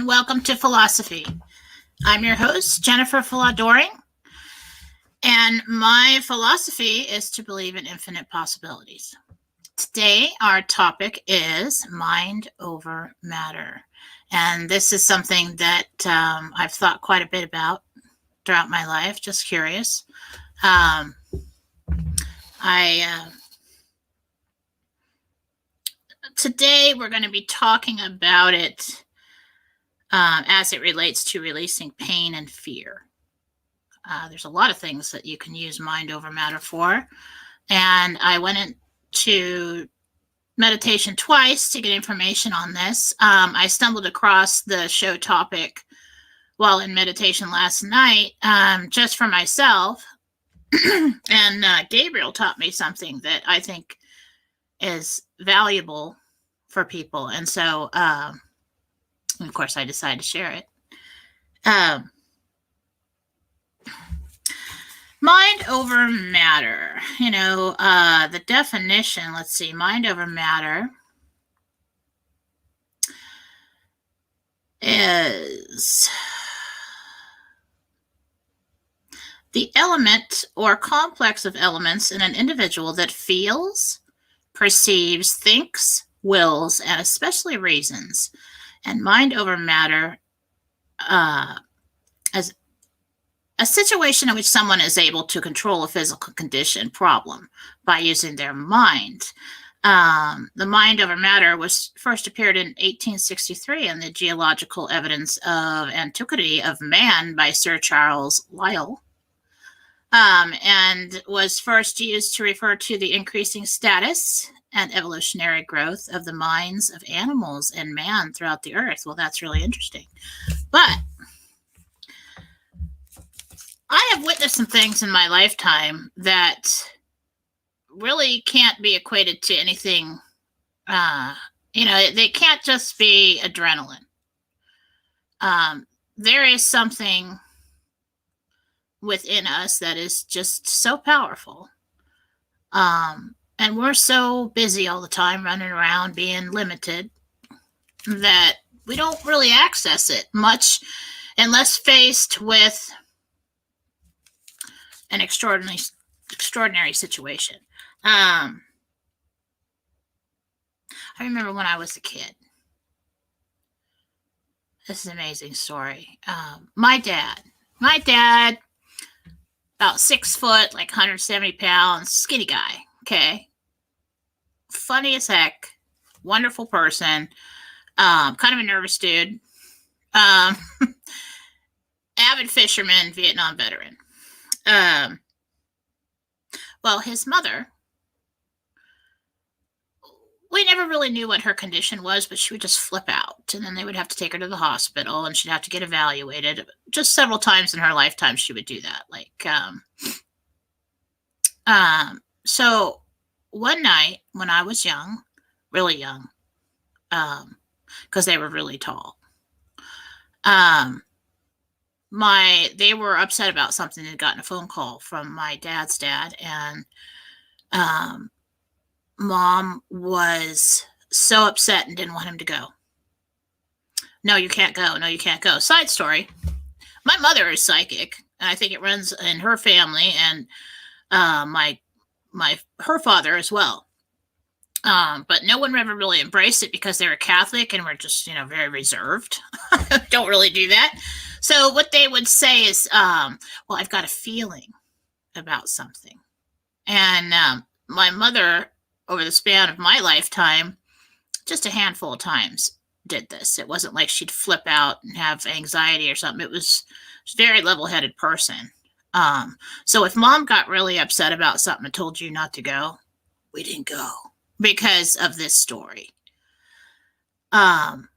and welcome to Fallawsophy. I'm your host, Jennifer Fallaw-Doering, and my philosophy is to believe in infinite possibilities. Today, our topic is mind over matter, and this is something that I've thought quite a bit about throughout my life, just curious. Today, we're going to be talking about it as it relates to releasing pain and fear. There's a lot of things that you can use mind over matter for. And I went into meditation twice to get information on this. I stumbled across the show topic while in meditation last night, just for myself. And Gabriel taught me something that I think is valuable for people. And so, of course, I decided to share it. Mind over matter. The definition, let's see, mind over matter is the element or complex of elements in an individual that feels, perceives, thinks, wills, and especially reasons. And mind over matter as a situation in which someone is able to control a physical condition, problem, by using their mind. The mind over matter was first appeared in 1863 in the Geological Evidence of Antiquity of Man by Sir Charles Lyell, and was first used to refer to the increasing status and evolutionary growth of the minds of animals and man throughout the earth. Well, that's really interesting. But I have witnessed some things in my lifetime that really can't be equated to anything. They can't just be adrenaline. There is something within us that is just so powerful. And we're so busy all the time running around being limited that we don't really access it much unless faced with an extraordinary situation. I remember when I was a kid. This is an amazing story. My dad, about 6 foot, like 170 pounds, skinny guy. Okay. Funny as heck. Wonderful person. Kind of a nervous dude. Avid fisherman, Vietnam veteran. Well, his mother, we never really knew what her condition was, but she would just flip out, and then they would have to take her to the hospital, and she'd have to get evaluated. Just several times in her lifetime, she would do that. So one night when I was young, really young, because they were really tall, they were upset about something. They'd gotten a phone call from my dad's dad, and Mom was so upset and didn't want him to go. No, you can't go. No, you can't go. Side story. My mother is psychic, and I think it runs in her family, and her father as well. But no one ever really embraced it because they were Catholic and were just, very reserved. Don't really do that. So what they would say is, well, I've got a feeling about something. And my mother, over the span of my lifetime, just a handful of times did this. It wasn't like she'd flip out and have anxiety or something. It was a very level-headed person. So if Mom got really upset about something and told you not to go, we didn't go because of this story. Mom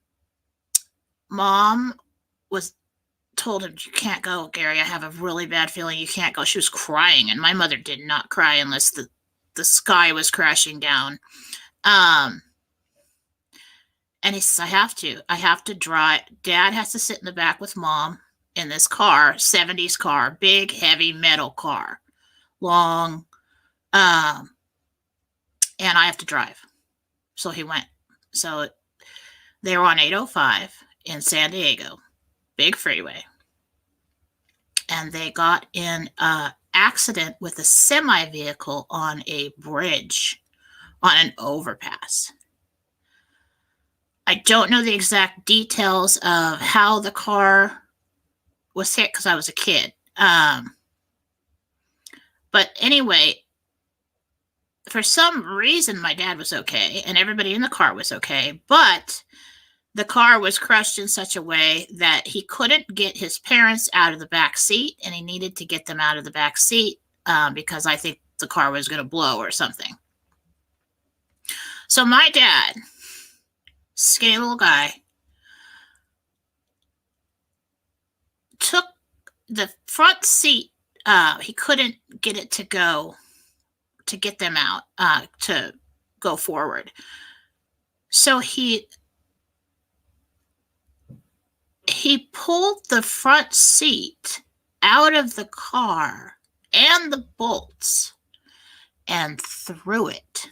told him, you can't go, Gary. I have a really bad feeling you can't go. She was crying, and my mother did not cry unless the sky was crashing down. And he says, I have to drive. Dad has to sit in the back with Mom in this car, 70s car, big, heavy metal car, long, and I have to drive. So he went. So they were on 805, in San Diego, big freeway. And they got in an accident with a semi vehicle on a bridge, on an overpass. I don't know the exact details of how the car was hit because I was a kid. But anyway, for some reason, my dad was okay and everybody in the car was okay. But the car was crushed in such a way that he couldn't get his parents out of the back seat, and he needed to get them out of the back seat because I think the car was going to blow or something. So my dad, skinny little guy, took the front seat. He couldn't get it to go, to get them out, to go forward. So he pulled the front seat out of the car and the bolts and threw it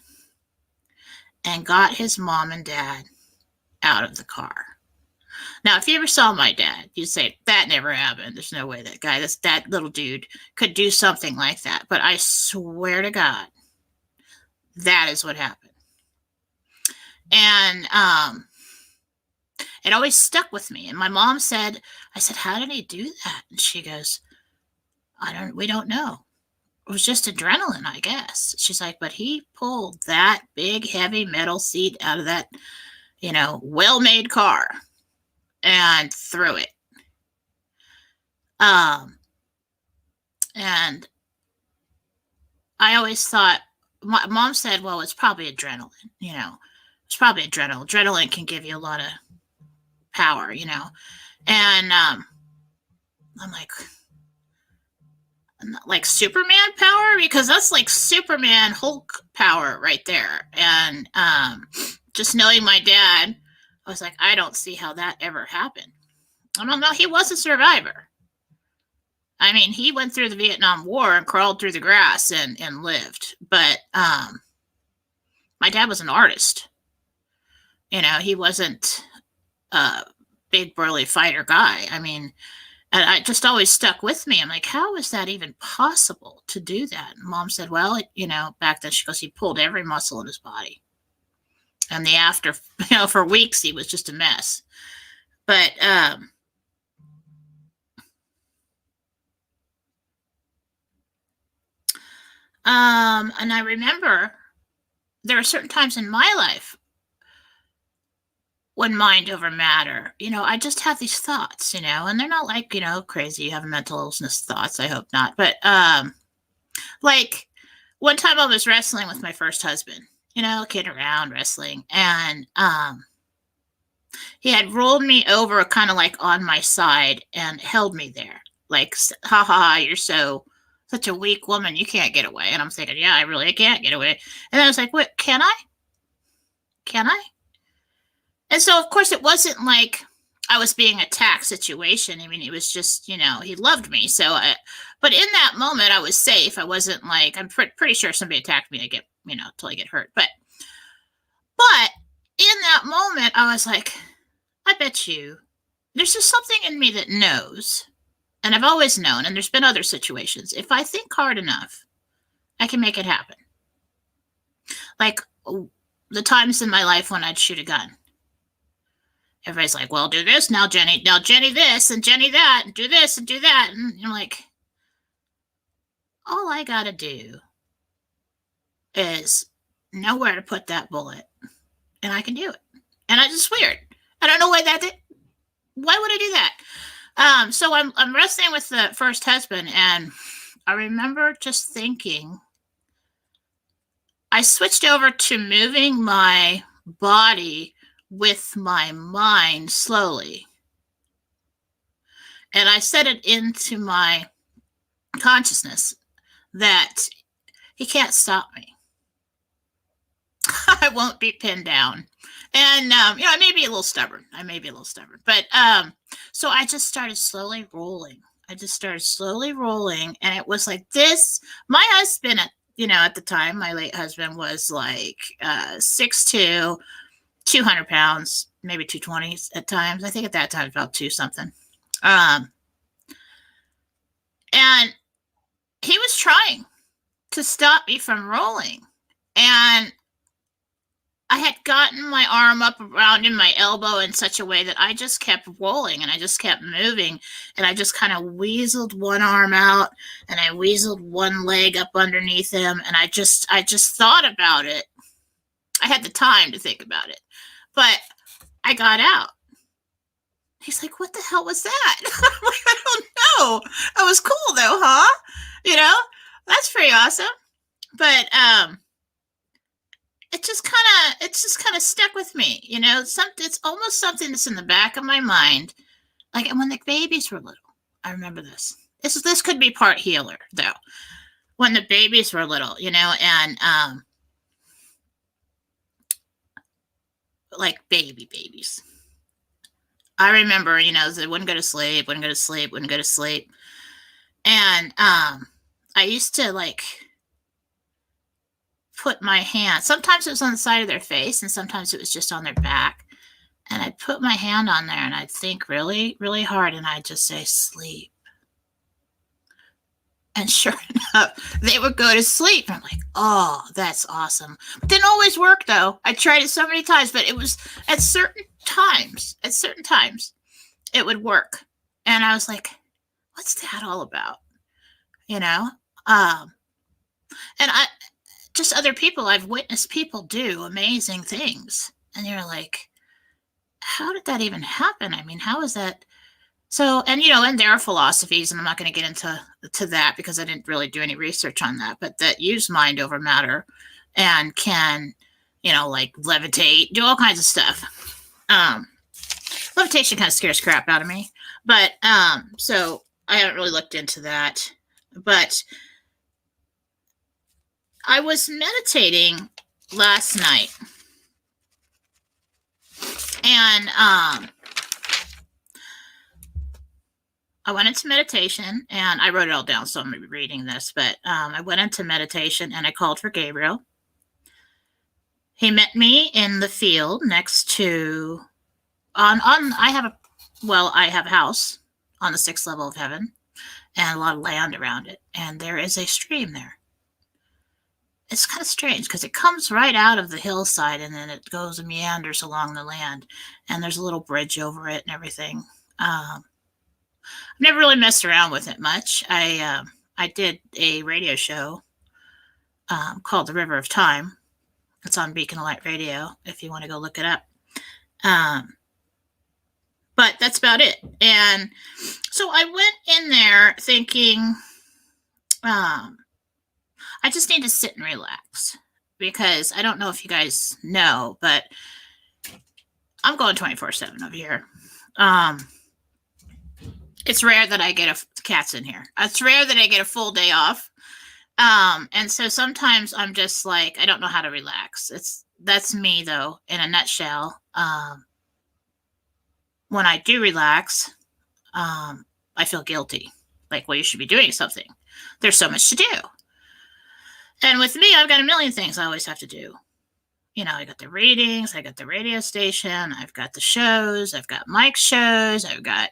and got his mom and dad out of the car. Now, if you ever saw my dad, you'd say, that never happened. There's no way that guy, that little dude could do something like that. But I swear to God, that is what happened. And it always stuck with me. And my mom said, I said, how did he do that? And she goes, we don't know. It was just adrenaline, I guess. She's like, but he pulled that big, heavy metal seat out of that, well-made car and threw it. And I always thought, my mom said, well, it's probably adrenaline, it's probably adrenaline. Adrenaline can give you a lot of power, and I'm like Superman power, because that's like Superman Hulk power right there. And just knowing my dad, I was like, I don't see how that ever happened. I don't know. He was a survivor. I mean, he went through the Vietnam War and crawled through the grass and lived. But my dad was an artist. He wasn't a big burly fighter guy. I mean, and it just always stuck with me. I'm like, how is that even possible to do that? And Mom said, well, back then, she goes, he pulled every muscle in his body. And for weeks, he was just a mess. But and I remember there are certain times in my life when mind over matter, I just have these thoughts, and they're not like, crazy, you have mental illness thoughts. I hope not. But like one time I was wrestling with my first husband, kidding around, wrestling. And he had rolled me over kind of like on my side and held me there. Like, ha ha ha, you're such a weak woman, you can't get away. And I'm thinking, yeah, I can't get away. And then I was like, what, can I? And so, of course, it wasn't like I was being attacked situation. I mean, it was just, he loved me. So, but in that moment, I was safe. I wasn't like, I'm pretty sure if somebody attacked me, I get, till I get hurt. But in that moment, I was like, I bet you there's just something in me that knows. And I've always known, and there's been other situations. If I think hard enough, I can make it happen. Like the times in my life when I'd shoot a gun. Everybody's like, well, do this now, Jenny. Now, Jenny this and Jenny that, and do this and do that. And I'm like, all I got to do is know where to put that bullet, and I can do it. And I just weird. I don't know why that did. Why would I do that? So I'm wrestling with the first husband, and I remember just thinking, I switched over to moving my body with my mind slowly. And I set it into my consciousness that he can't stop me. I won't be pinned down. And, I may be a little stubborn. But so I just started slowly rolling. And it was like this. My husband, at the time, my late husband was like 6'2", 200 pounds, maybe 220 at times. I think at that time about 2 something. And he was trying to stop me from rolling. And I had gotten my arm up around in my elbow in such a way that I just kept rolling and I just kept moving. And I just kind of weaseled one arm out and I weaseled one leg up underneath him. And I just thought about it. I had the time to think about it, but I got out. He's like, what the hell was that? I'm like, I don't know. That was cool though, huh? You know, that's pretty awesome. But, it just kind of stuck with me, you know. It's almost something that's in the back of my mind. Like when the babies were little, I remember this. This could be part healer though. When the babies were little, you know, and like babies. I remember, you know, they wouldn't go to sleep, wouldn't go to sleep. And I used to like put my hand, sometimes it was on the side of their face and sometimes it was just on their back. And I'd put my hand on there and I'd think really, really hard and I'd just say, sleep. And sure enough, they would go to sleep. And I'm like, oh, that's awesome. It didn't always work though. I tried it so many times, but it was at certain times, it would work. And I was like, what's that all about? You know? And just other people, I've witnessed people do amazing things. And you're like, how did that even happen? I mean, how is that? So, and, you know, and there are philosophies, and I'm not going to get into that because I didn't really do any research on that, but that use mind over matter and can, you know, like levitate, do all kinds of stuff. Levitation kind of scares crap out of me, but, so I haven't really looked into that, but I was meditating last night, and I went into meditation, and I wrote it all down, so I'm reading this, but I went into meditation, and I called for Gabriel. He met me in the field next to, I have a house on the 6th level of heaven, and a lot of land around it, and there is a stream there. It's kind of strange because it comes right out of the hillside and then it goes and meanders along the land, and there's a little bridge over it and everything. I've never really messed around with it much. I did a radio show called The River of Time. It's on Beacon of Light Radio if you want to go look it up. But that's about it. And so I went in there thinking, I just need to sit and relax because I don't know if you guys know, but I'm going 24/7 over here. It's rare that I get cats in here. It's rare that I get a full day off. And so sometimes I'm just like, I don't know how to relax. That's me though, in a nutshell. When I do relax, I feel guilty. Like, well, you should be doing something. There's so much to do. And with me, I've got a million things I always have to do. You know, I got the readings, I got the radio station, I've got the shows, I've got Mike's shows, I've got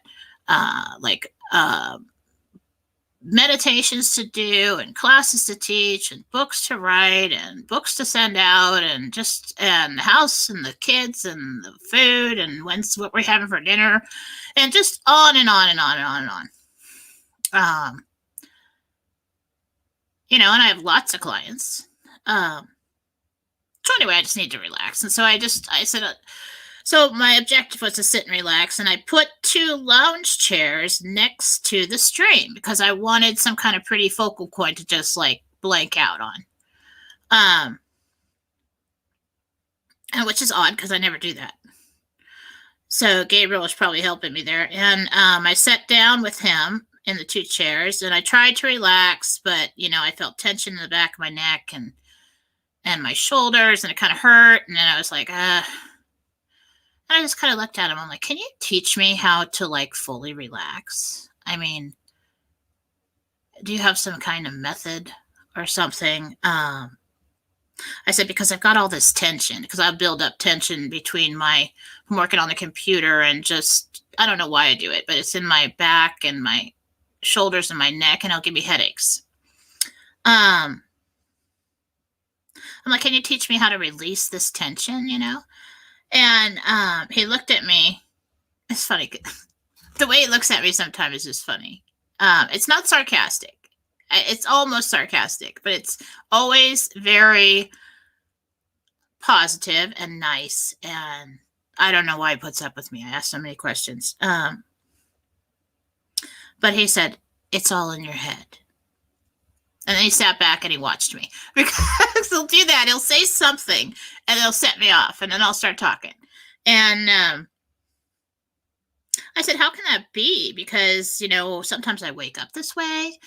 meditations to do and classes to teach and books to write and books to send out and the house and the kids and the food and what we're having for dinner and just on and on and on and on and on. You know, and I have lots of clients. So anyway, I just need to relax. And so I said, so my objective was to sit and relax. And I put 2 lounge chairs next to the stream because I wanted some kind of pretty focal point to just like blank out on. And which is odd because I never do that. So Gabriel was probably helping me there. And I sat down with him in the 2 chairs and I tried to relax, but you know, I felt tension in the back of my neck and my shoulders and it kind of hurt. And then I was like, I just kind of looked at him. I'm like, can you teach me how to like fully relax? I mean, do you have some kind of method or something? I said, because I've got all this tension, because I build up tension between I'm working on the computer and just, I don't know why I do it, but it's in my back and my shoulders and my neck, and it'll give me headaches. I'm like, can you teach me how to release this tension, And he looked at me. It's funny. The way he looks at me sometimes is just funny. It's not sarcastic. It's almost sarcastic, but it's always very positive and nice. And I don't know why he puts up with me. I asked so many questions. But he said, it's all in your head. And then he sat back and he watched me. Because he'll do that. He'll say something and it'll set me off. And then I'll start talking. And I said, how can that be? Because, sometimes I wake up this way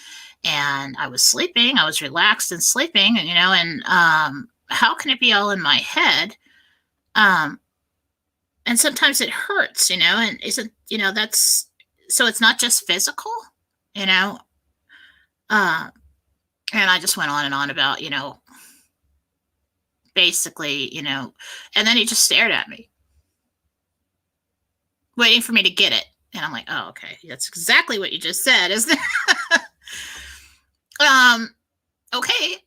and I was sleeping. I was relaxed and sleeping, and how can it be all in my head? And sometimes it hurts, and isn't, that's, so it's not just physical, and I just went on and on about, basically, and then he just stared at me, waiting for me to get it. And I'm like, oh, okay, that's exactly what you just said, isn't it? Okay.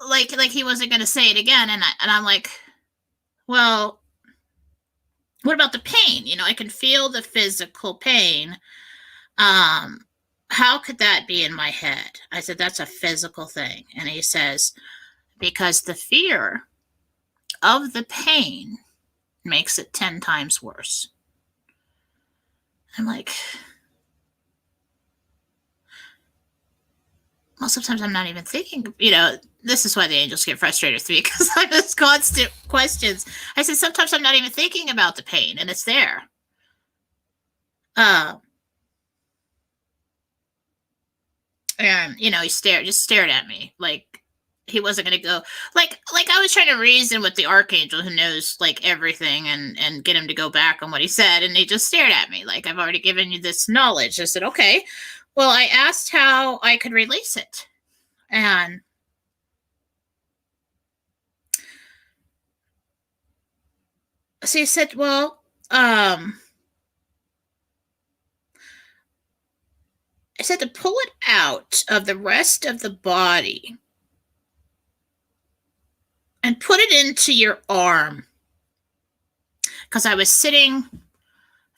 Like he wasn't going to say it again. And I'm like, well, what about the pain? I can feel the physical pain. How could that be in my head? I said, that's a physical thing. And he says, because the fear of the pain makes it 10 times worse. I'm like, well, sometimes I'm not even thinking, this is why the angels get frustrated with me, because I have constant questions. I said, sometimes I'm not even thinking about the pain, and it's there. And, he just stared at me, like he wasn't going to go, like I was trying to reason with the archangel who knows, like, everything and get him to go back on what he said, and he just stared at me, like, I've already given you this knowledge. I said, okay. Well, I asked how I could release it. And so he said, well, I said to pull it out of the rest of the body and put it into your arm. Because I was sitting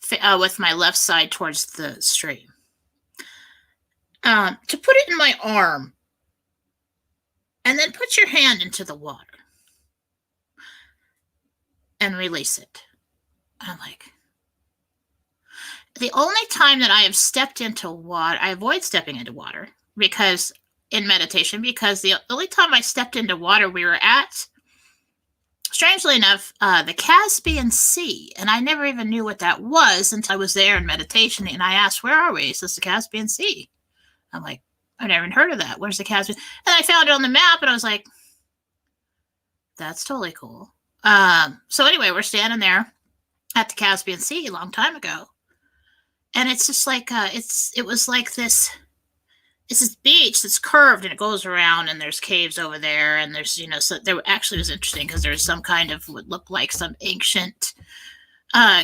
with my left side towards the stream. To put it in my arm. And then put your hand into the water. And release it. I'm like, the only time that I have stepped into water, I avoid stepping into water because in meditation, because the only time I stepped into water, we were at, strangely enough, the Caspian Sea. And I never even knew what that was until I was there in meditation. And I asked, where are we? He says, the Caspian Sea. I'm like, I've never even heard of that. Where's the Caspian? And I found it on the map and I was like, that's totally cool. So anyway, we're standing there at the Caspian Sea a long time ago. And it's just like, it was like this, it's this beach that's curved and it goes around and there's caves over there. And there's, so there actually was interesting because there's some kind of what looked like some ancient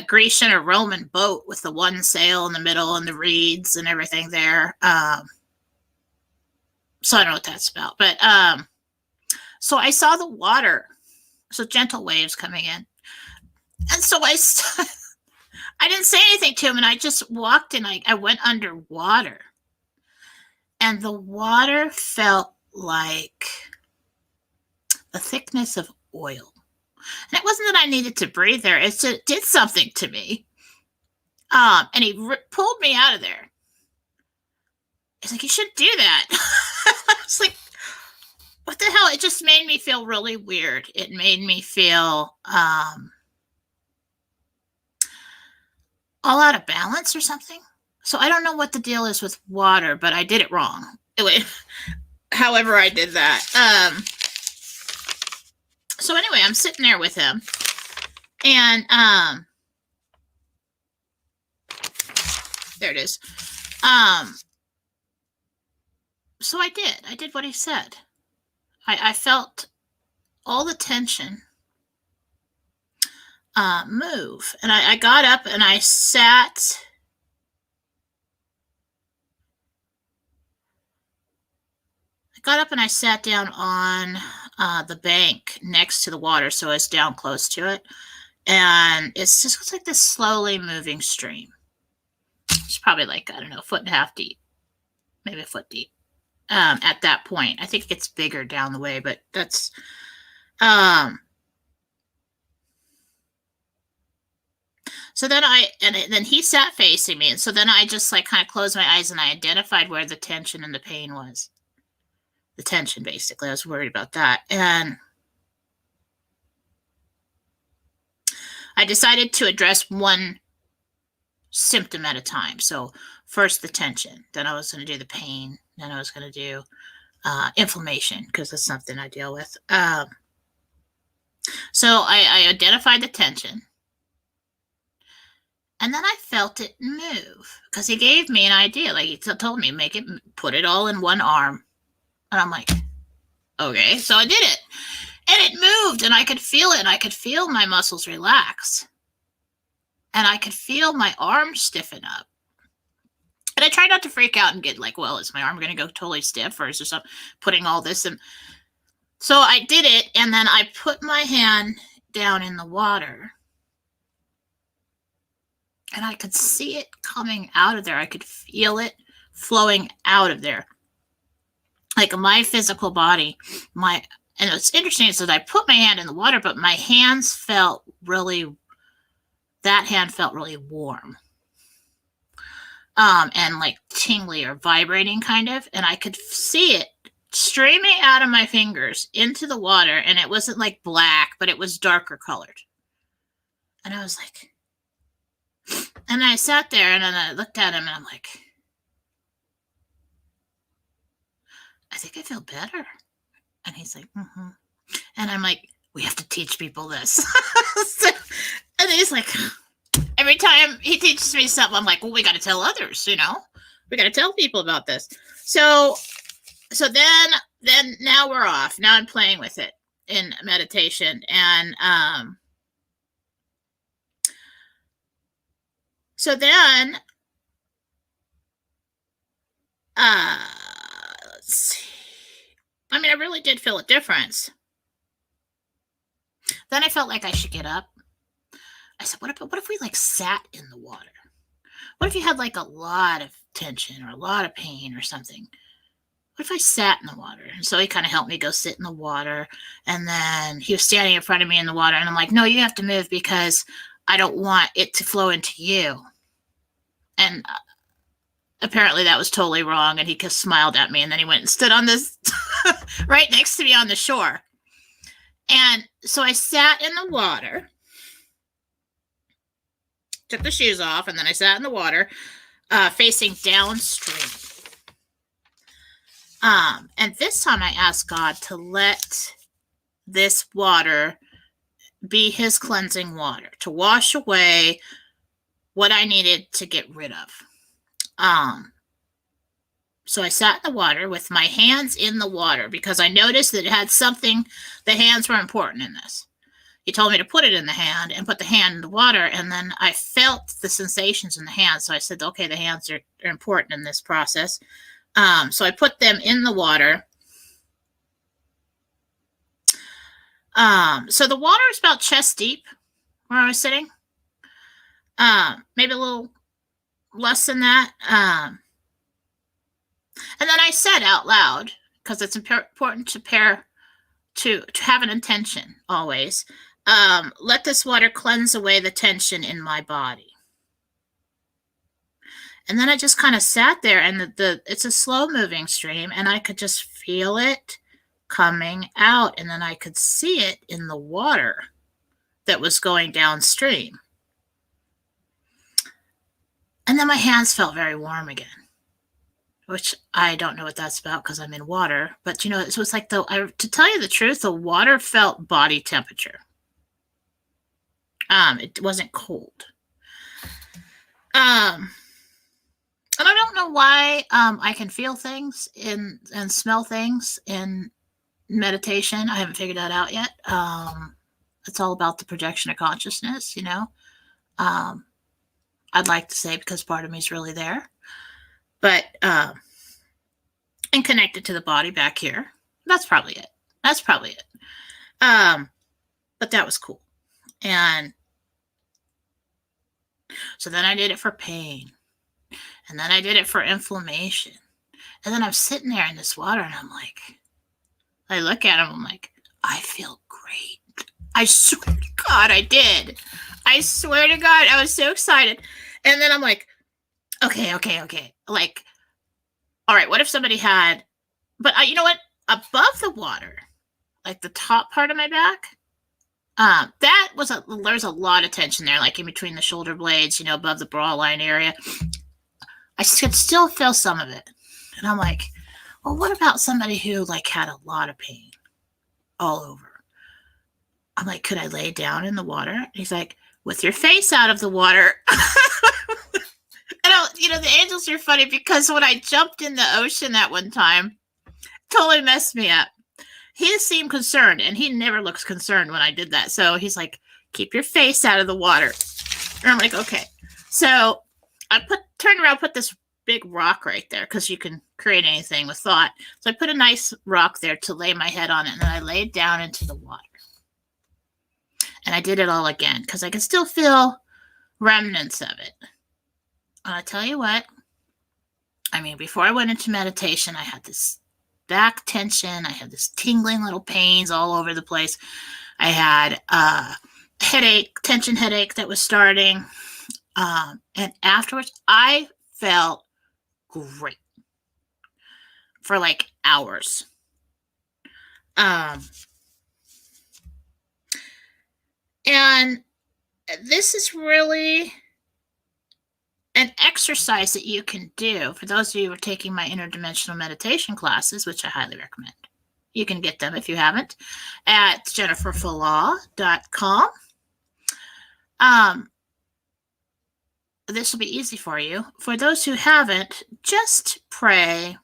Grecian or Roman boat with the one sail in the middle and the reeds and everything there. So I don't know what that's about. But so I saw the water, so gentle waves coming in. And so I didn't say anything to him, and I just walked and I went underwater. And the water felt like the thickness of oil. And it wasn't that I needed to breathe there. It did something to me. And he pulled me out of there. He's like, you shouldn't do that. I was like, what the hell? It just made me feel really weird. It made me feel all out of balance or something. So I don't know what the deal is with water, but I did it wrong. Anyway, however I did that. So anyway, I'm sitting there with him. And there it is. So I did what he said. I felt all the tension move. And I got up and I sat. I got up and I sat down on the bank next to the water, so I was down close to it. And it's just like this slowly moving stream. It's probably like, I don't know, a foot and a half deep, maybe a foot deep at that point. I think it gets bigger down the way, but that's... So then then he sat facing me. And so then I just like kind of closed my eyes and I identified where the tension and the pain was. The tension, basically. I was worried about that. And I decided to address one symptom at a time. So first the tension, then I was going to do the pain, then I was going to do inflammation, because that's something I deal with. So I identified the tension. And then I felt it move, because he gave me an idea. Like, he told me, put it all in one arm. And I'm like, okay. So I did it. And it moved, and I could feel it, and I could feel my muscles relax. And I could feel my arm stiffen up. And I tried not to freak out and get like, well, is my arm going to go totally stiff, or is there something putting all this in? So I did it, and then I put my hand down in the water. And I could see it coming out of there. I could feel it flowing out of there. Like my physical body, and what's interesting is that I put my hand in the water, but my hands felt really, that hand felt really warm. And like tingly or vibrating kind of. And I could see it streaming out of my fingers into the water. And it wasn't like black, but it was darker colored. And I was like, and I sat there and then I looked at him and I'm like, I think I feel better. And he's like, mm-hmm. And I'm like, we have to teach people this. And he's like, every time he teaches me something, I'm like, well, we got to tell others, we got to tell people about this. So then now we're off. Now I'm playing with it in meditation. And, so then, let's see. I mean, I really did feel a difference. Then I felt like I should get up. I said, what if we like sat in the water? What if you had like a lot of tension or a lot of pain or something? What if I sat in the water? And so he kind of helped me go sit in the water. And then he was standing in front of me in the water. And I'm like, no, you have to move because I don't want it to flow into you. And apparently that was totally wrong. And he just smiled at me. And then he went and stood on this right next to me on the shore. And so I sat in the water, took the shoes off, and then I sat in the water facing downstream. And this time I asked God to let this water be his cleansing water, to wash away what I needed to get rid of. So I sat in the water with my hands in the water because I noticed that it had something, the hands were important in this. He told me to put it in the hand and put the hand in the water, and then I felt the sensations in the hands. So I said, okay, the hands are important in this process. So I put them in the water. So the water is about chest deep where I was sitting. Maybe a little less than that. And then I said out loud, because it's important to have an intention always. Let this water cleanse away the tension in my body. And then I just kind of sat there, and it's a slow moving stream, and I could just feel it coming out, and then I could see it in the water that was going downstream. And then my hands felt very warm again, which I don't know what that's about because I'm in water. But, it was like to tell you the truth, the water felt body temperature. It wasn't cold. And I don't know why I can feel things and smell things in meditation. I haven't figured that out yet. It's all about the projection of consciousness, I'd like to say, because part of me is really there. But, and connected to the body back here. That's probably it. But that was cool. And so then I did it for pain. And then I did it for inflammation. And then I'm sitting there in this water and I'm like, I look at him, I'm like, I feel great. I swear to God, I did. I swear to God, I was so excited. And then I'm like, okay. Like, all right, what if somebody had, but you know what? Above the water, like the top part of my back, there's a lot of tension there, like in between the shoulder blades, above the bra line area. I could still feel some of it. And I'm like, well, what about somebody who like had a lot of pain all over? I'm like, could I lay down in the water? And he's like, with your face out of the water. And the angels are funny because when I jumped in the ocean that one time, totally messed me up. He seemed concerned, and he never looks concerned when I did that. So he's like, keep your face out of the water. And I'm like, okay. So I turned around, put this big rock right there because you can create anything with thought. So I put a nice rock there to lay my head on it, and then I laid down into the water. And I did it all again because I could still feel remnants of it. I'll tell you what, before I went into meditation, I had this back tension. I had this tingling little pains all over the place. I had a tension headache that was starting. And afterwards, I felt great for like hours. And this is really an exercise that you can do. For those of you who are taking my interdimensional meditation classes, which I highly recommend, you can get them if you haven't at jenniferfallaw.com. This will be easy for you. For those who haven't, just pray.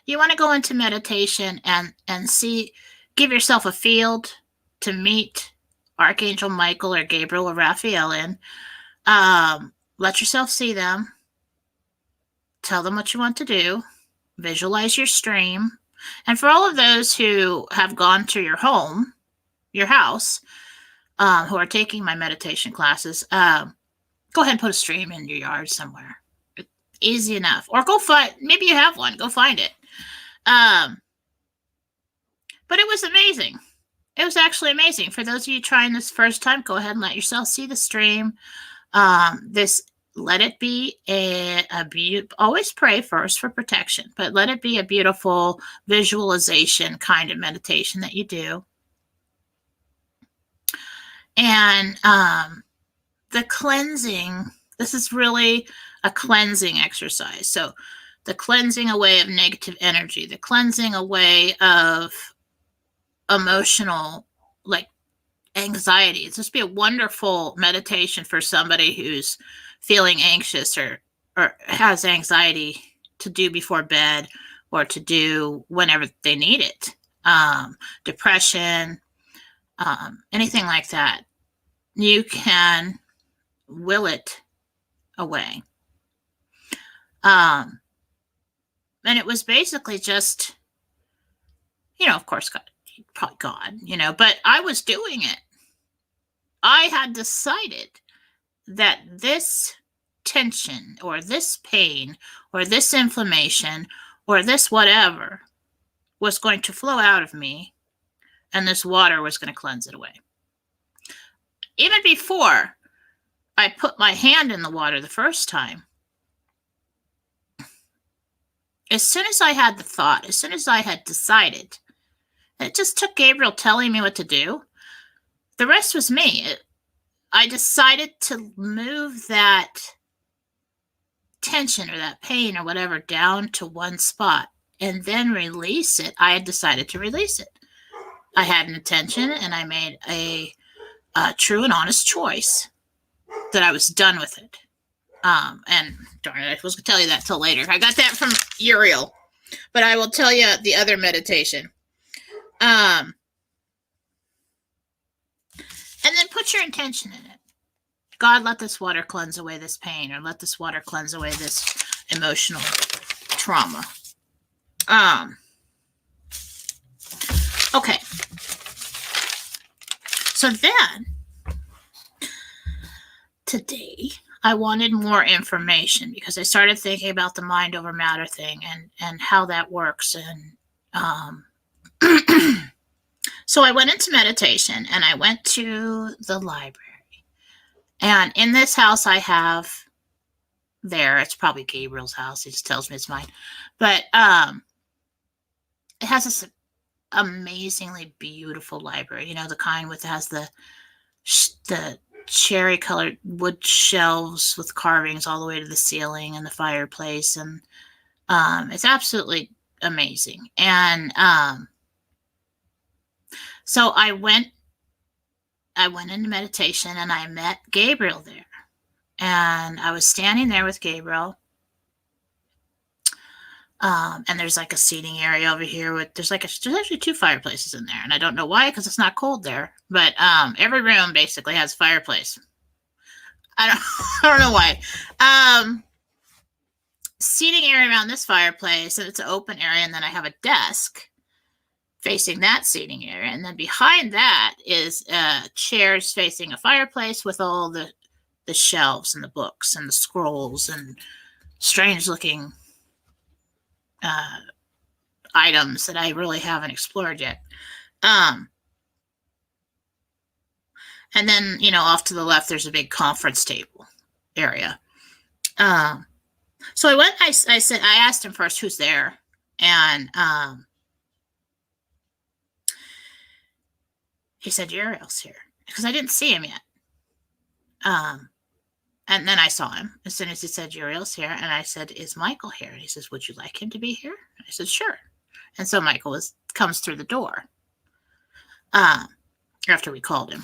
You want to go into meditation and give yourself a field to meet Archangel Michael or Gabriel or Raphael in. Let yourself see them. Tell them what you want to do. Visualize your stream. And for all of those who have gone to your home, your house, who are taking my meditation classes, go ahead and put a stream in your yard somewhere. Easy enough. Or maybe you have one. Go find it. But it was amazing. It was actually amazing. For those of you trying this first time, go ahead and let yourself see the stream. Let it be always pray first for protection, but let it be a beautiful visualization kind of meditation that you do. And the cleansing, this is really a cleansing exercise. So the cleansing away of negative energy, the cleansing away of emotional, like anxiety. It's just be a wonderful meditation for somebody who's feeling anxious or has anxiety to do before bed or to do whenever they need it. Depression, anything like that. You can will it away. And it was basically just, of course, probably God, but I was doing it. I had decided that this tension or this pain or this inflammation or this whatever was going to flow out of me, and this water was going to cleanse it away. Even before I put my hand in the water the first time, as soon as I had the thought, as soon as I had decided, it just took Gabriel telling me what to do. The rest was me. I decided to move that tension or that pain or whatever down to one spot and then release it. I had decided to release it. I had an intention and I made a true and honest choice that I was done with it. And darn it, I was going to tell you that till later. I got that from Uriel, but I will tell you the other meditation. And then put your intention in it. God, let this water cleanse away this pain, or let this water cleanse away this emotional trauma. Okay. So then, today, I wanted more information because I started thinking about the mind over matter thing and how that works. And so I went into meditation and I went to the library. And in this house I have there, it's probably Gabriel's house. He just tells me it's mine. But it has this amazingly beautiful library. You know, the kind with has the cherry colored wood shelves with carvings all the way to the ceiling and the fireplace, and it's absolutely amazing. And so I went into meditation and I met Gabriel there, and I was standing there with Gabriel. And there's like a seating area over here with there's actually 2 fireplaces in there, and I don't know why because it's not cold there. But every room basically has a fireplace. I don't know why. Seating area around this fireplace, and it's an open area, and then I have a desk facing that seating area, and then behind that is chairs facing a fireplace with all the shelves and the books and the scrolls and strange looking items that I really haven't explored yet. And then, you know, off to the left, there's a big conference table area. So I went, I said, I asked him first who's there. And he said, Uriel's here, because I didn't see him yet. And then I saw him as soon as he said Uriel's here, and I said, is Michael here? And he says, would you like him to be here? And I said, sure. And so Michael comes through the door. After we called him.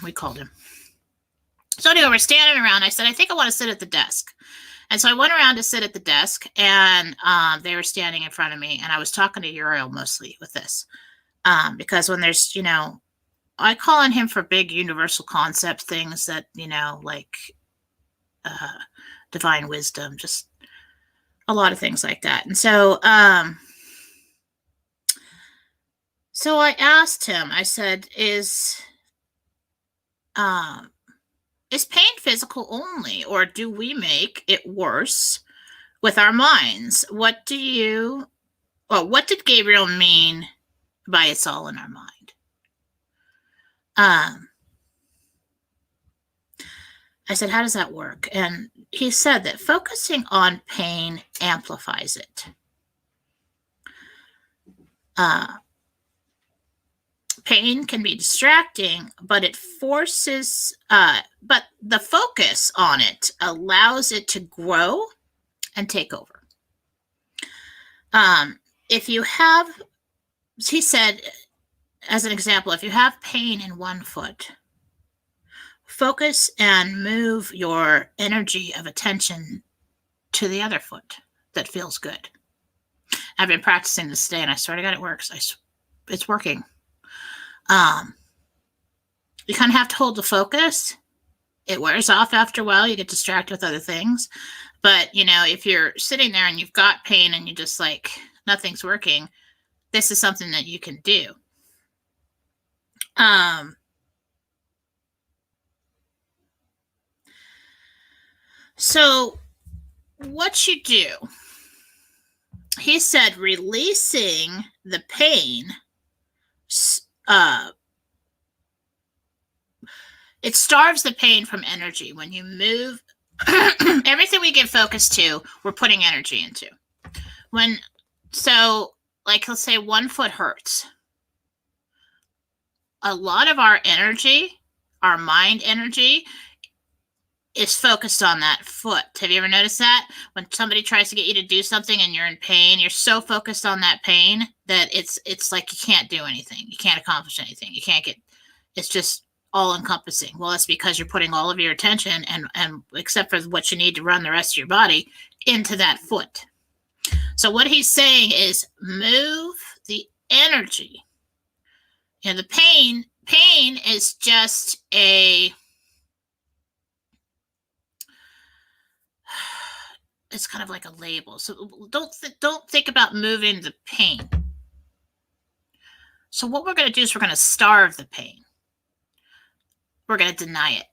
So anyway, we're standing around. I said, I think I want to sit at the desk. And so I went around to sit at the desk, and they were standing in front of me, and I was talking to Uriel mostly with this. Because when there's, you know, I call on him for big universal concept things that, you know, like divine wisdom, just a lot of things like that. And so so I asked him, I said, is pain physical only, or do we make it worse with our minds? What did Gabriel mean by it's all in our mind? I said, how does that work? And he said that focusing on pain amplifies it. Pain can be distracting, but it forces, but the focus on it allows it to grow and take over. If you have, he said, as an example, if you have pain in one foot, focus and move your energy of attention to the other foot that feels good. I've been practicing this today, and I swear to God it works. It's working. You kind of have to hold the focus. It wears off after a while. You get distracted with other things. But, you know, if you're sitting there and you've got pain and you just like, nothing's working, this is something that you can do. So what you do, he said, releasing the pain, it starves the pain from energy. When you move, everything we get focused to, we're putting energy into. So like, let's say 1 foot hurts. A lot of our energy, our mind energy, is focused on that foot. Have you ever noticed that? When somebody tries to get you to do something and you're in pain, you're so focused on that pain that it's like you can't do anything. You can't accomplish anything. You can't get, it's just all encompassing. Well, that's because you're putting all of your attention and except for what you need to run the rest of your body into that foot. So what he's saying is move the energy the pain is just it's kind of like a label. So don't think about moving the pain. So what we're going to do is we're going to starve the pain. We're going to deny it.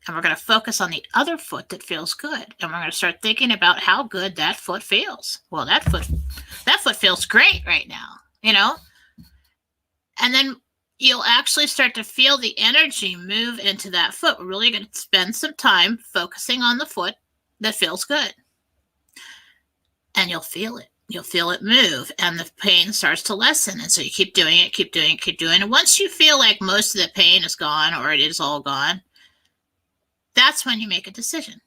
And we're going to focus on the other foot that feels good. And we're going to start thinking about how good that foot feels. Well, that foot feels great right now, And then you'll actually start to feel the energy move into that foot. We're really going to spend some time focusing on the foot that feels good. And you'll feel it. You'll feel it move, and the pain starts to lessen. And so you keep doing it, keep doing it, keep doing it. And once you feel like most of the pain is gone, or it is all gone, that's when you make a decision.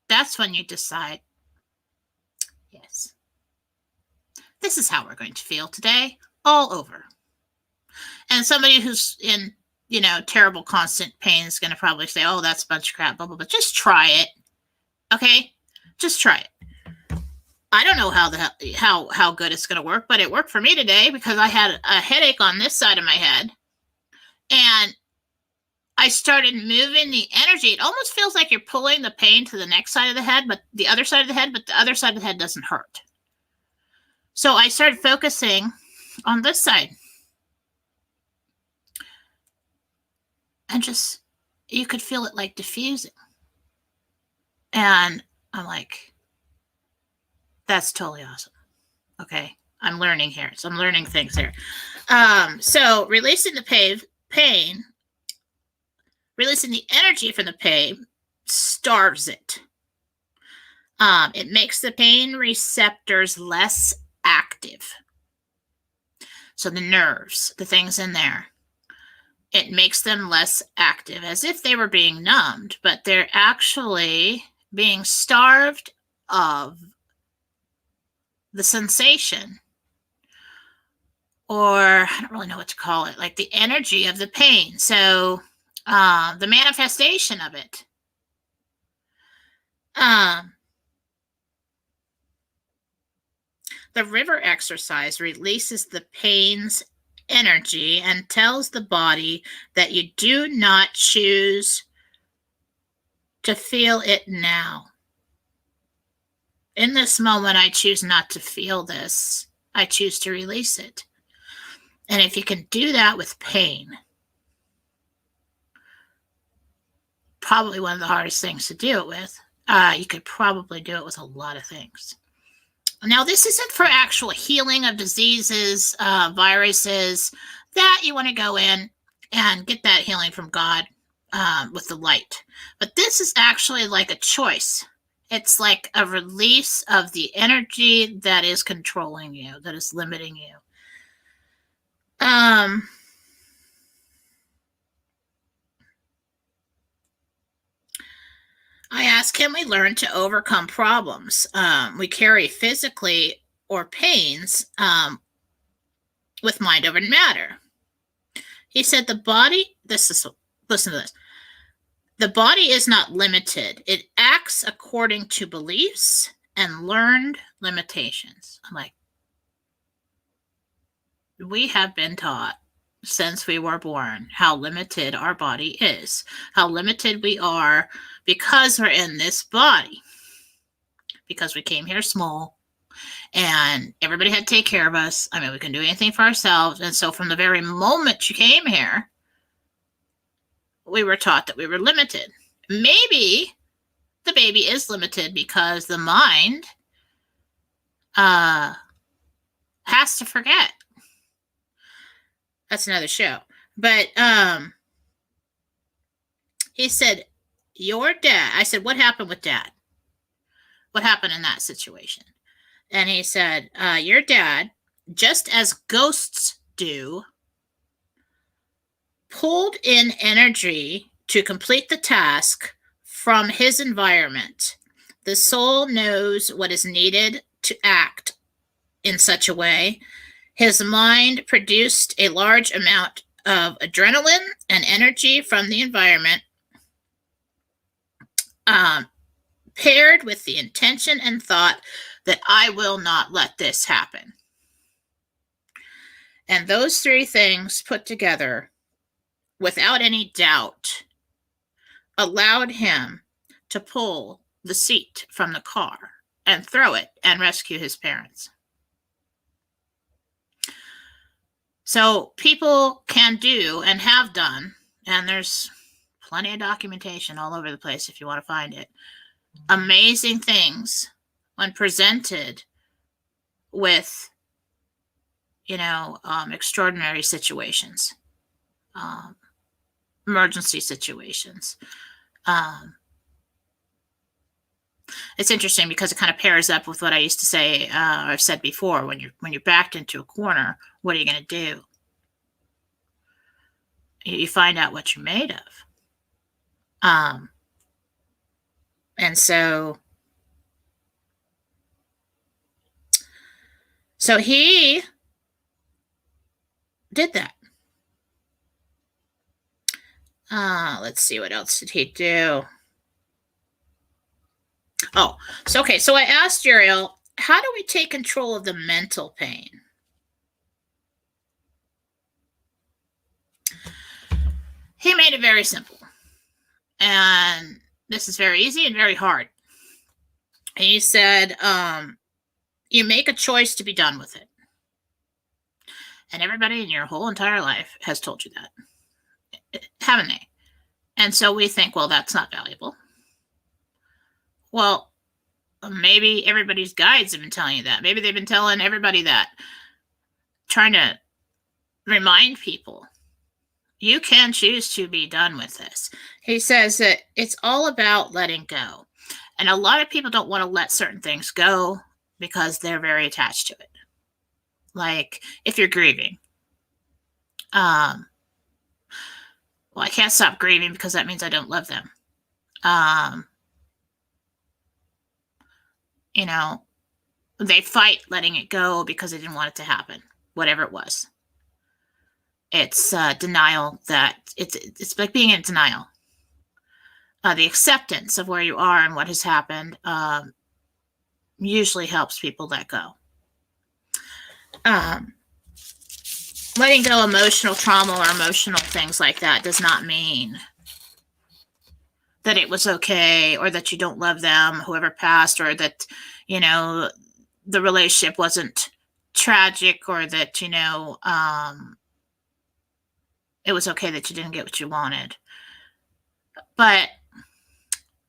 That's when you decide, yes, this is how we're going to feel today, all over. And somebody who's in, terrible constant pain is going to probably say, oh, that's a bunch of crap, blah, blah, blah. Just try it. Okay? Just try it. I don't know how good it's going to work, but it worked for me today because I had a headache on this side of my head. And I started moving the energy. It almost feels like you're pulling the pain to the next side of the head, but the other side of the head doesn't hurt. So I started focusing on this side. And just, you could feel it like diffusing. And I'm like, that's totally awesome. Okay. I'm learning here. So I'm learning things here. So releasing the pain, releasing the energy from the pain starves it. It makes the pain receptors less active. So the nerves, the things in there, it makes them less active, as if they were being numbed, but they're actually being starved of the sensation, or I don't really know what to call it, like the energy of the pain. So the manifestation of it. The river exercise releases the pain's energy and tells the body that you do not choose to feel it now. In this moment, I choose not to feel this. I choose to release it. And if you can do that with pain, probably one of the hardest things to do it with, you could probably do it with a lot of things. Now, this isn't for actual healing of diseases, viruses, that you want to go in and get that healing from God with the light. But this is actually like a choice. It's like a release of the energy that is controlling you, that is limiting you. I ask, can we learn to overcome problems we carry physically or pains with mind over matter? He said the body, listen to this. The body is not limited. It acts according to beliefs and learned limitations. I'm like, we have been taught since we were born how limited our body is, how limited we are because we're in this body, because we came here small and everybody had to take care of us. I mean, we couldn't do anything for ourselves. And so from the very moment you came here, we were taught that we were limited. Maybe the baby is limited because the mind has to forget. That's another show. But he said, your dad, I said, what happened with dad? What happened in that situation? And he said, your dad, just as ghosts do, pulled in energy to complete the task from his environment. The soul knows what is needed to act in such a way. His mind produced a large amount of adrenaline and energy from the environment, paired with the intention and thought that I will not let this happen. And those three things put together, without any doubt, allowed him to pull the seat from the car and throw it and rescue his parents. So people can do and have done, and there's plenty of documentation all over the place if you want to find it, amazing things when presented with, extraordinary situations, emergency situations. It's interesting because it kind of pairs up with what I used to say, I've said before, when you're backed into a corner, what are you going to do? You find out what you're made of. And so he did that. Let's see, what else did he do? Oh, so I asked Uriel, how do we take control of the mental pain? He made it very simple. And this is very easy and very hard. He said, you make a choice to be done with it. And everybody in your whole entire life has told you that, haven't they? And so we think, well, that's not valuable. Well, maybe everybody's guides have been telling you that. Maybe they've been telling everybody that, trying to remind people, you can choose to be done with this. He says that it's all about letting go. And a lot of people don't want to let certain things go because they're very attached to it. Like if you're grieving. Well, I can't stop grieving because that means I don't love them. They fight letting it go because they didn't want it to happen, whatever it was. It's denial. That it's like being in denial. The acceptance of where you are and what has happened usually helps people let go. Letting go emotional trauma or emotional things like that does not mean that it was okay or that you don't love them, whoever passed, or that, the relationship wasn't tragic, or that, it was okay that you didn't get what you wanted. But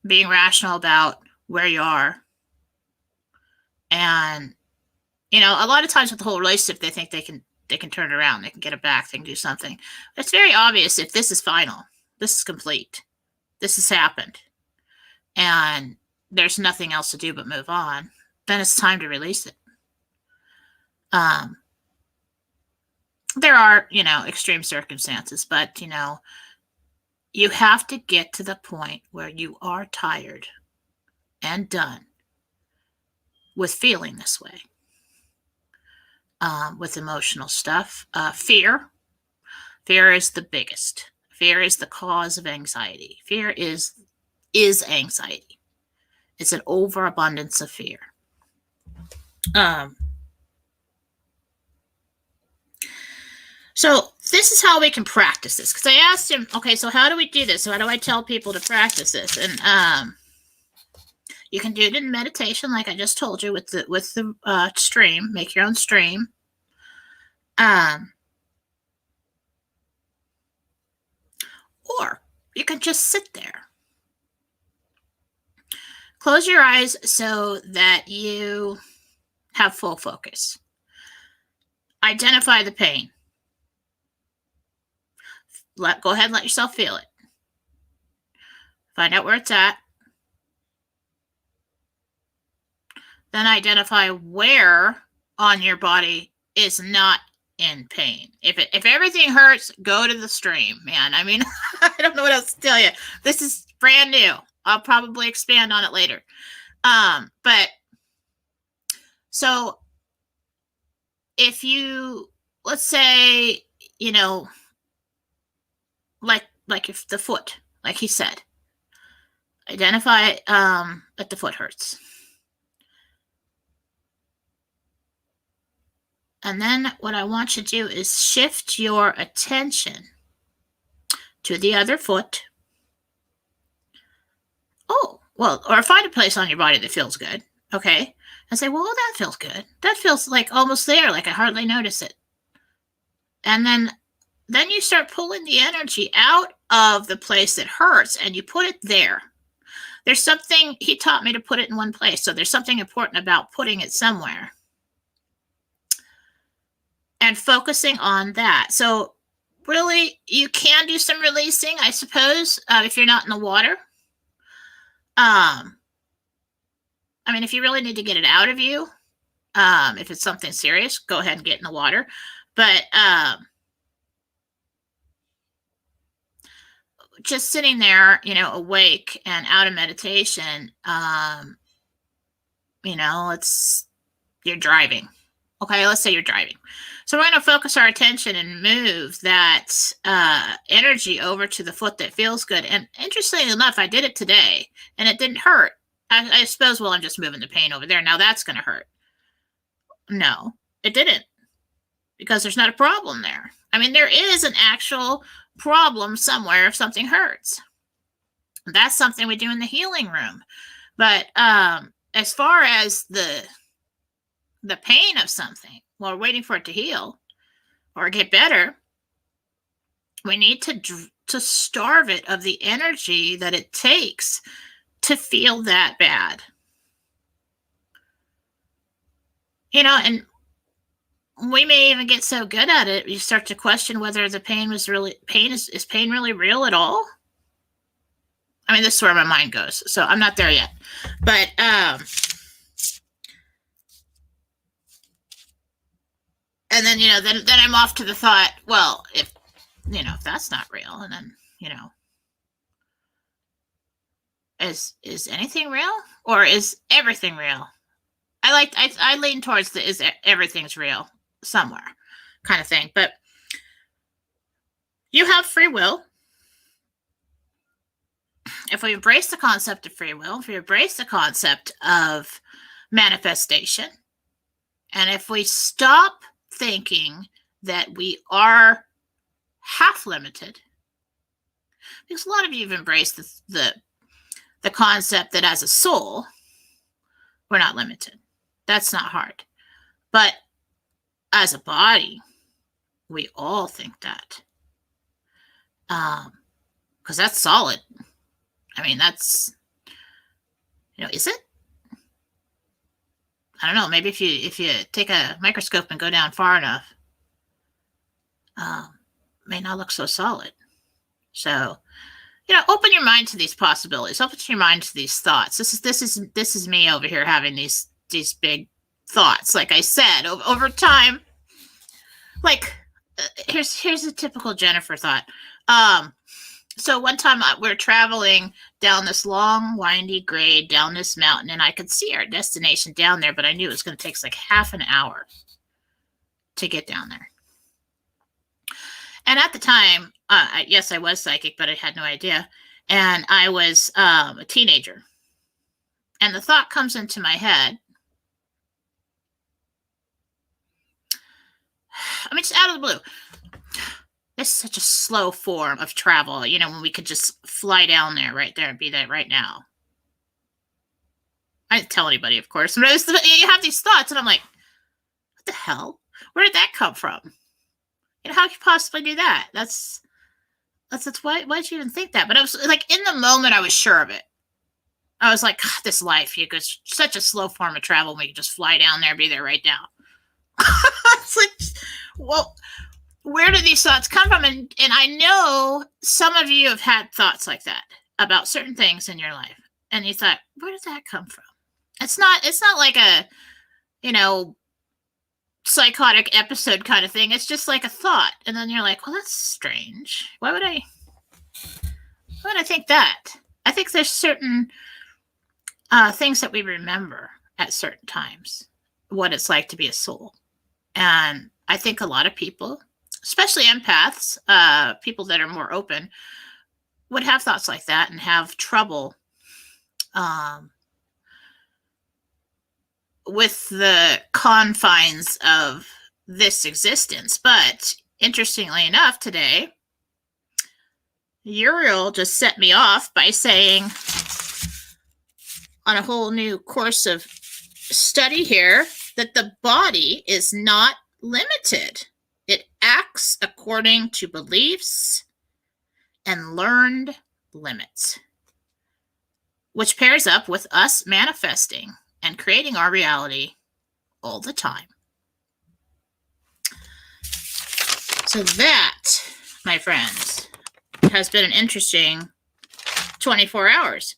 being rational about where you are. And, a lot of times with the whole relationship, they think they can turn it around. They can get it back. They can do something. But it's very obvious if this is final, this is complete, this has happened, and there's nothing else to do but move on, then it's time to release it. There are, extreme circumstances, but, you have to get to the point where you are tired and done with feeling this way, with emotional stuff. Fear is the biggest. Fear is the cause of anxiety. Fear is anxiety. It's an overabundance of fear. So this is how we can practice this. Because I asked him, okay, so how do we do this? So how do I tell people to practice this? And you can do it in meditation, like I just told you, with the stream. Make your own stream. Or you can just sit there. Close your eyes so that you have full focus. Identify the pain. Go ahead and let yourself feel it. Find out where it's at. Then identify where on your body is not in pain. If everything hurts, go to the stream, man. I mean, I don't know what else to tell you. This is brand new. I'll probably expand on it later. But so if you, let's say, like if the foot, like he said, identify that the foot hurts. And then what I want you to do is shift your attention to the other foot. Oh, well, or find a place on your body that feels good. Okay. And say, well, that feels good. That feels like almost there, like I hardly notice it. And then you start pulling the energy out of the place that hurts and you put it there. There's something, he taught me to put it in one place. So there's something important about putting it somewhere and focusing on that. So really, you can do some releasing, I suppose, if you're not in the water. I mean, if you really need to get it out of you, if it's something serious, go ahead and get in the water. But just sitting there, awake and out of meditation, you're driving. Okay, let's say you're driving. So we're going to focus our attention and move that energy over to the foot that feels good. And interestingly enough, I did it today, and it didn't hurt. I suppose, well, I'm just moving the pain over there. Now that's going to hurt. No, it didn't, because there's not a problem there. I mean, there is an actual problem somewhere if something hurts. That's something we do in the healing room. But as far as the pain of something, while we're waiting for it to heal or get better, we need to starve it of the energy that it takes to feel that bad. And we may even get so good at it, you start to question whether the pain is pain really real at all? I mean, this is where my mind goes. So I'm not there yet. But and then, then I'm off to the thought, well, if that's not real, and then, is anything real, or is everything real? I lean towards everything's real somewhere kind of thing. But you have free will. If we embrace the concept of free will, if we embrace the concept of manifestation, and if we stop thinking that we are half limited, because a lot of you have embraced the concept that as a soul, we're not limited. That's not hard. But as a body, we all think that. Because that's solid. I mean, that's, is it? I don't know. Maybe if you take a microscope and go down far enough, may not look so solid. So, open your mind to these possibilities. Open your mind to these thoughts. This is me over here having these big thoughts. Like I said, over time. Like, here's a typical Jennifer thought. So one time we're traveling down this long, windy grade down this mountain, and I could see our destination down there, but I knew it was going to take like half an hour to get down there. And at the time, yes, I was psychic, but I had no idea. And I was a teenager. And the thought comes into my head. I mean, just out of the blue. This is such a slow form of travel, when we could just fly down there, right there, and be there right now. I didn't tell anybody, of course. But you have these thoughts, and I'm like, what the hell? Where did that come from? How could you possibly do that? That's why'd you even think that? But I was like, in the moment, I was sure of it. I was like, God, this life, it's such a slow form of travel. We could just fly down there, be there right now. It's like, well, where do these thoughts come from? And I know some of you have had thoughts like that about certain things in your life. And you thought, where did that come from? It's not like a, psychotic episode kind of thing. It's just like a thought. And then you're like, well, that's strange. Why would I think that? I think there's certain things that we remember at certain times, what it's like to be a soul. And I think a lot of people, especially empaths, people that are more open, would have thoughts like that and have trouble with the confines of this existence. But interestingly enough, today, Uriel just set me off by saying on a whole new course of study here that the body is not limited. It acts according to beliefs and learned limits, which pairs up with us manifesting and creating our reality all the time. So that, my friends, has been an interesting 24 hours.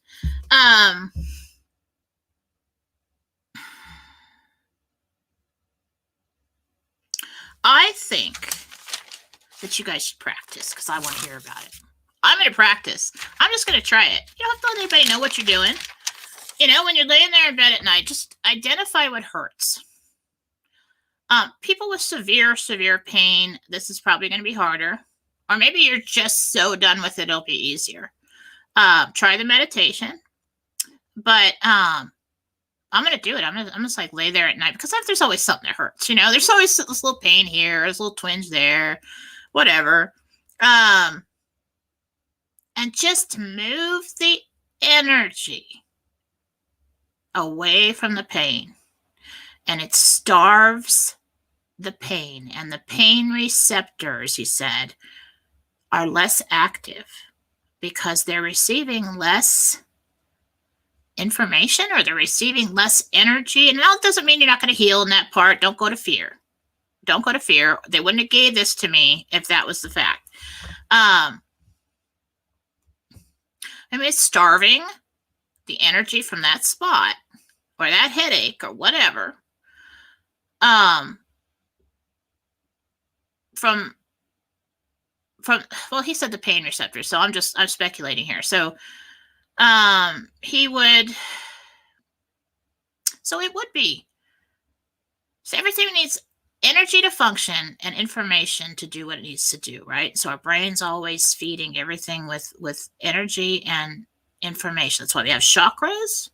I think that you guys should practice because I want to hear about it. I'm going to practice. I'm just going to try it. You don't have to let anybody know what you're doing. You know, when you're laying there in bed at night, just identify what hurts. People with severe pain, this is probably going to be harder. Or maybe you're just so done with it, it'll be easier. Try the meditation. But I'm going to do it. I'm just like lay there at night because there's always something that hurts. You know, there's always this little pain here, there's a little twinge there, whatever. And just move the energy away from the pain. And it starves the pain. And the pain receptors, he said, are less active because they're receiving less information or they're receiving less energy. And that doesn't mean you're not going to heal in that part. Don't go to fear. Don't go to fear. They wouldn't have gave this to me if that was the fact. I mean, it's starving the energy from that spot or that headache or whatever. Well, he said the pain receptors, so I'm speculating here. So it would be. So everything needs energy to function and information to do what it needs to do, right? So our brain's always feeding everything with energy and information. That's why we have chakras.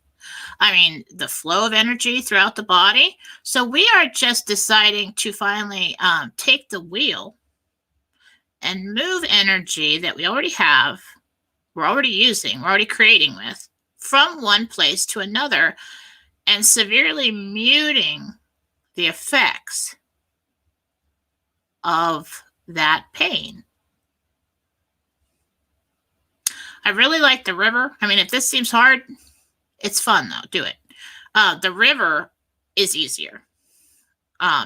I mean, the flow of energy throughout the body. So we are just deciding to finally take the wheel and move energy that we already have, we're already using, we're already creating with, from one place to another and severely muting the effects of that pain. I really like the river. I mean, if this seems hard, it's fun though. Do it. The river is easier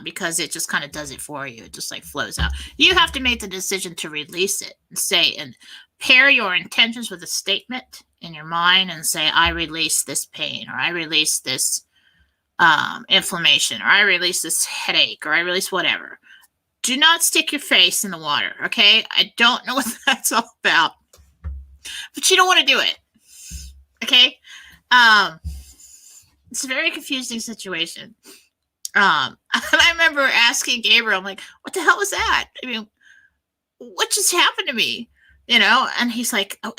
because it just kind of does it for you. It just like flows out. You have to make the decision to release it and say, and pair your intentions with a statement in your mind and say, I release this pain, or I release this inflammation, or I release this headache, or I release whatever. Do not stick your face in the water, okay? I don't know what that's all about, but you don't want to do it, okay? It's a very confusing situation. And I remember asking Gabriel, I'm like, what the hell was that? I mean, what just happened to me? You know? And he's like, oh,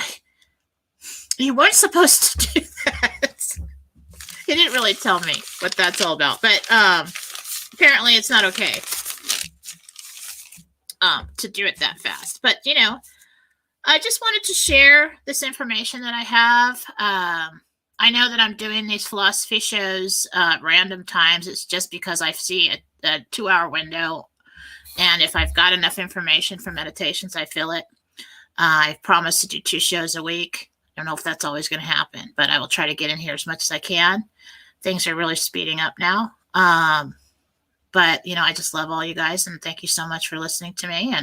you weren't supposed to do that. He didn't really tell me what that's all about, but apparently it's not okay to do it that fast. But, you know, I just wanted to share this information that I have. I know that I'm doing these philosophy shows random times. It's just because I see a 2-hour window. And if I've got enough information for meditations, I fill it. I've promised to do 2 shows a week. I don't know if that's always going to happen, but I will try to get in here as much as I can. Things are really speeding up now. But, you know, I just love all you guys. And thank you so much for listening to me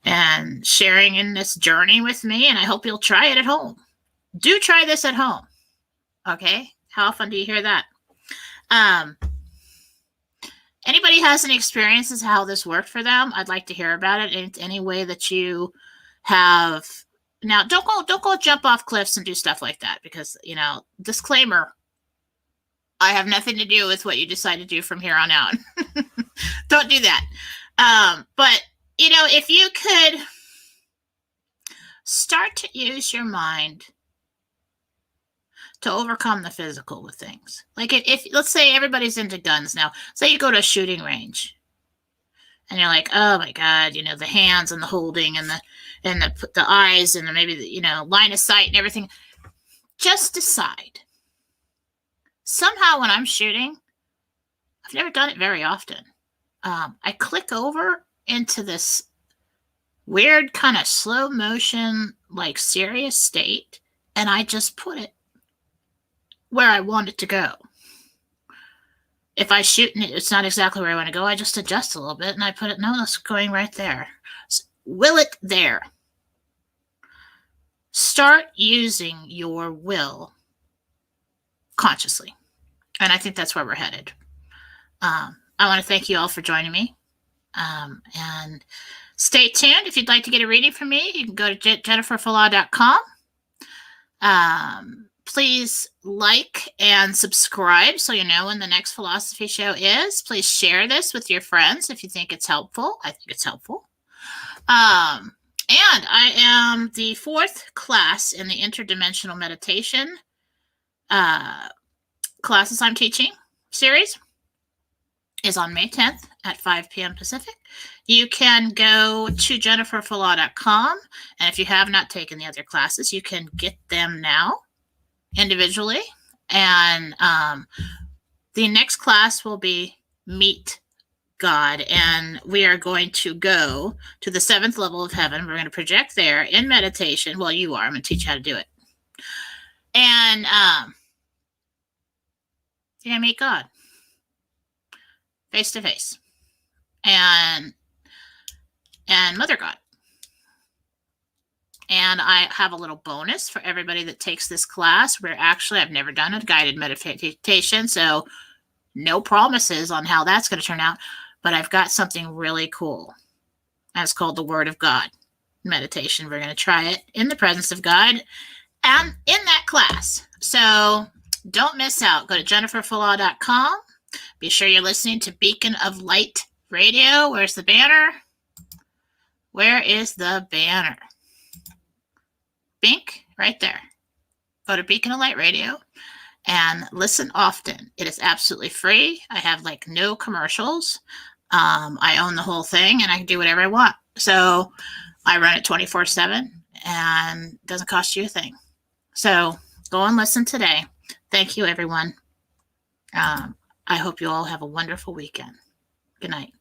and sharing in this journey with me. And I hope you'll try it at home. Do try this at home. Okay. How often do you hear that? Anybody has any experiences how this worked for them? I'd like to hear about it in any way that you have. Now, don't go jump off cliffs and do stuff like that because, you know, disclaimer, I have nothing to do with what you decide to do from here on out. Don't do that. But, you know, if you could start to use your mind to overcome the physical with things. Like if let's say everybody's into guns now. Say you go to a shooting range and you're like, oh my God, the hands and the holding and the eyes and maybe the, line of sight and everything. Just decide. Somehow when I'm shooting, I've never done it very often. I click over into this weird kind of slow motion, like serious state, and I just put it where I want it to go. If I shoot and it's not exactly where I want to go, I just adjust a little bit and I put it, no, it's going right there. So, will it there. Start using your will consciously. And I think that's where we're headed. I want to thank you all for joining me. And stay tuned. If you'd like to get a reading from me, you can go to jenniferfallaw.com. Please like and subscribe so you know when the next philosophy show is. Please share this with your friends if you think it's helpful. I think it's helpful. And I am the 4th class in the interdimensional meditation classes I'm teaching series is on May 10th at 5 p.m. Pacific. You can go to jenniferfallaw.com, and if you have not taken the other classes, you can get them now individually. And the next class will be Meet God, and we are going to go to the 7th level of heaven. We're going to project there in meditation. Well, you are. I'm going to teach you how to do it. And you're going to meet God face to face, and Mother God. And I have a little bonus for everybody that takes this class. Where actually, I've never done a guided meditation, so no promises on how that's going to turn out. But I've got something really cool. That's called the Word of God meditation. We're going to try it in the presence of God and in that class. So don't miss out. Go to jenniferfallaw.com. Be sure you're listening to Beacon of Light Radio. Where's the banner? Where is the banner? Bink, right there. Go to Beacon of Light Radio and listen often. It is absolutely free. I have no commercials. I own the whole thing and I can do whatever I want. So I run it 24/7 and it doesn't cost you a thing. So go and listen today. Thank you, everyone. I hope you all have a wonderful weekend. Good night.